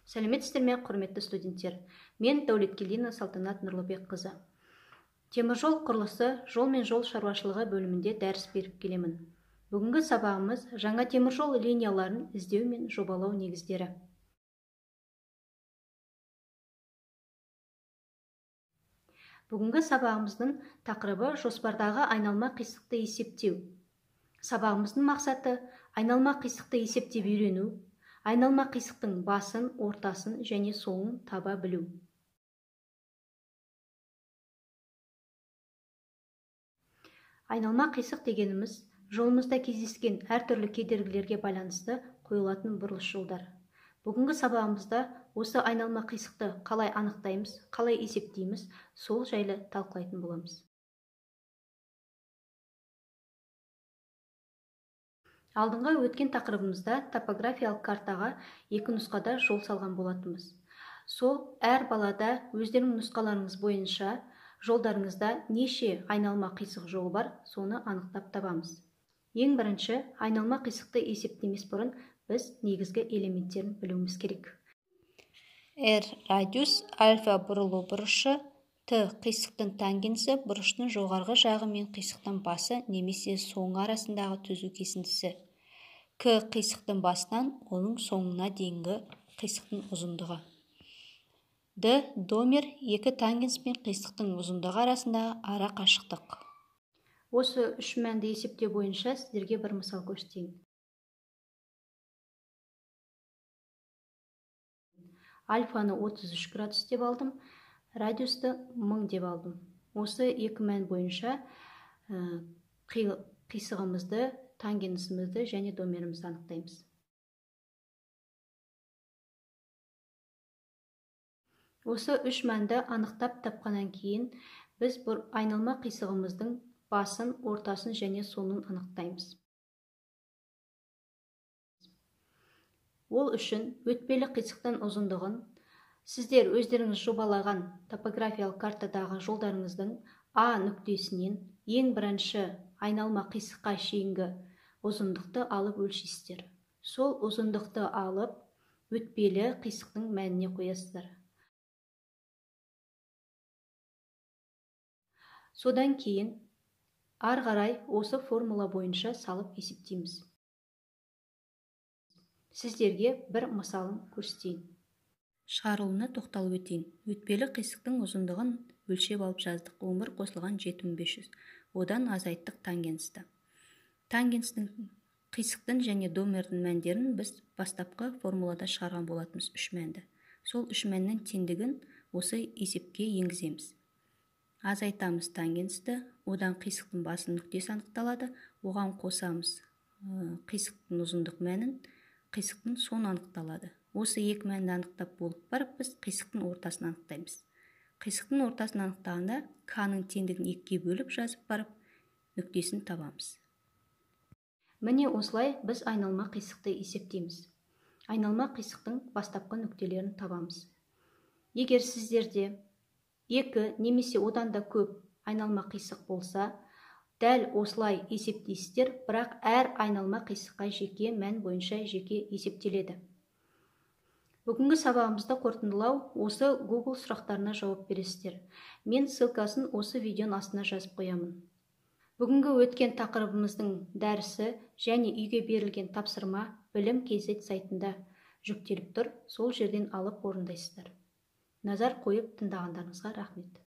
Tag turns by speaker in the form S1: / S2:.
S1: Сәлеметсіздер ме, құрметті студенттер? Мен Дәулеткелдина Салтанат Нұрлыбекқызы. Теміржол құрылысы, жол мен жол шаруашылығы бөлімінде дәріс беріп келемін. Бүгінгі сабағымыз жаңа теміржол линияларын іздеу мен жобалау негіздері. Бүгінгі сабағымыздың тақырыбы жоспардағы айналма қисықты есептеу. Сабағымыздың мақсаты айналма қисықты есептеп үйрену, айналма қисықтың басын, ортасын және соңын таба білу. Айналма қисық дегеніміз жолымызда кездескен әртүрлі кедергілерге байланысты қойылатын бұрылыс жолдар. Бүгінгі сабағымызда осы айналма қисықты қалай анықтаймыз, қалай есептейміз, сол жайлы талқылайтын боламыз. Алдыңғы өткен тақырыбымызда топографиялық картаға екі нұсқада жол салған болатынбыз. Сол әр балада өздерінің нұсқаларыңыз бойынша жолдарыңызда неше айналма қисық жолы бар, соны анықтап табамыз. Ең бірінші, айналма қисықты есептемес бұрын біз негізгі элементтерін білуіміз керек. R радиус, альфа бұрылу бұрышы, Т қисықтың тангенсі, бұрыштың жоғарғы жағы мен қисықтың басы немесе соңы арасындағы түзу кесіндісі. К қисықтың басынан оның соңына дейінгі қисықтың ұзындығы. Д домер екі тангенс пен қисықтың ұзындығы арасындағы ара қашықтық. Осы үш мәнді есептеу бойынша сіздерге бір мысал көрсетейін. Альфаны 33 градус деп алдым, радиусты 1000 деп алдым. Осы екі мән бойынша қисығымызды, тангенсімізді және домерімізді анықтаймыз. Осы үш мәнді анықтап тапқаннан кейін біз бір айналма қисығымыздың басын, ортасын және соңын анықтаймыз. Ол үшін өтпелі қисықтың ұзындығын сіздер өздеріңіз жобалаған топографиялық картадағы жолдарыңыздың А нүктесінен ең бірінші айналма қисыққа шейінгі ұзындықты алып өлшейсіздер. Сол ұзындықты алып өтпелі қисықтың мәніне қоясыздар. Содан кейін ары қарай осы формула бойынша салып есептейміз. Сіздерге бір мысалын көрсетейін. Шығарылуына тоқталып өтейін. Өтпелі қисықтың ұзындығын өлшеп алып жаздық. 11 қосылған 7500. Одан азайттық тангенсті. Тангенстің қисықтың және домердің мәндерін біз бастапқы формулада шығарған болатынбыз, үш мәнді. Сол үш мәннің теңдігін осы есепке енгіземіз. Азайтамыз тангенсті, одан қисықтың басының нүктесі анықталады, оған қосамыз қисықтың ұзындық мәнін, қисықтың соңы анықталады. Осы екі мәнді анықтап болып барып, біз қисықтың ортасын анықтаймыз. Қисықтың ортасын анықтағанда К-ның теңдігін екіге бөліп жазып барып, нүктесін табамыз. Міне осылай біз айналма қисықты есептейміз. Айналма қисықтың бастапқы нүктелерін табамыз. Егер сіздерде екі немесе одан да көп айналма қисық болса, дәл осылай есептейсіздер, бірақ әр айналма қисыққа жеке мән бойынша жеке есептеледі. Бүгінгі сабағымызды қорытындылау осы Google сұрақтарына жауап бересіздер. Мен ссылкасын осы видеоның астына жазып қоямын. Бүгінгі өткен тақырыбымыздың дәрісі және үйге берілген тапсырма білім KZ сайтында жүктеліп тұр. Сол жерден алып орындайсыздар. Назар қойып тыңдағандарыңызға рахмет.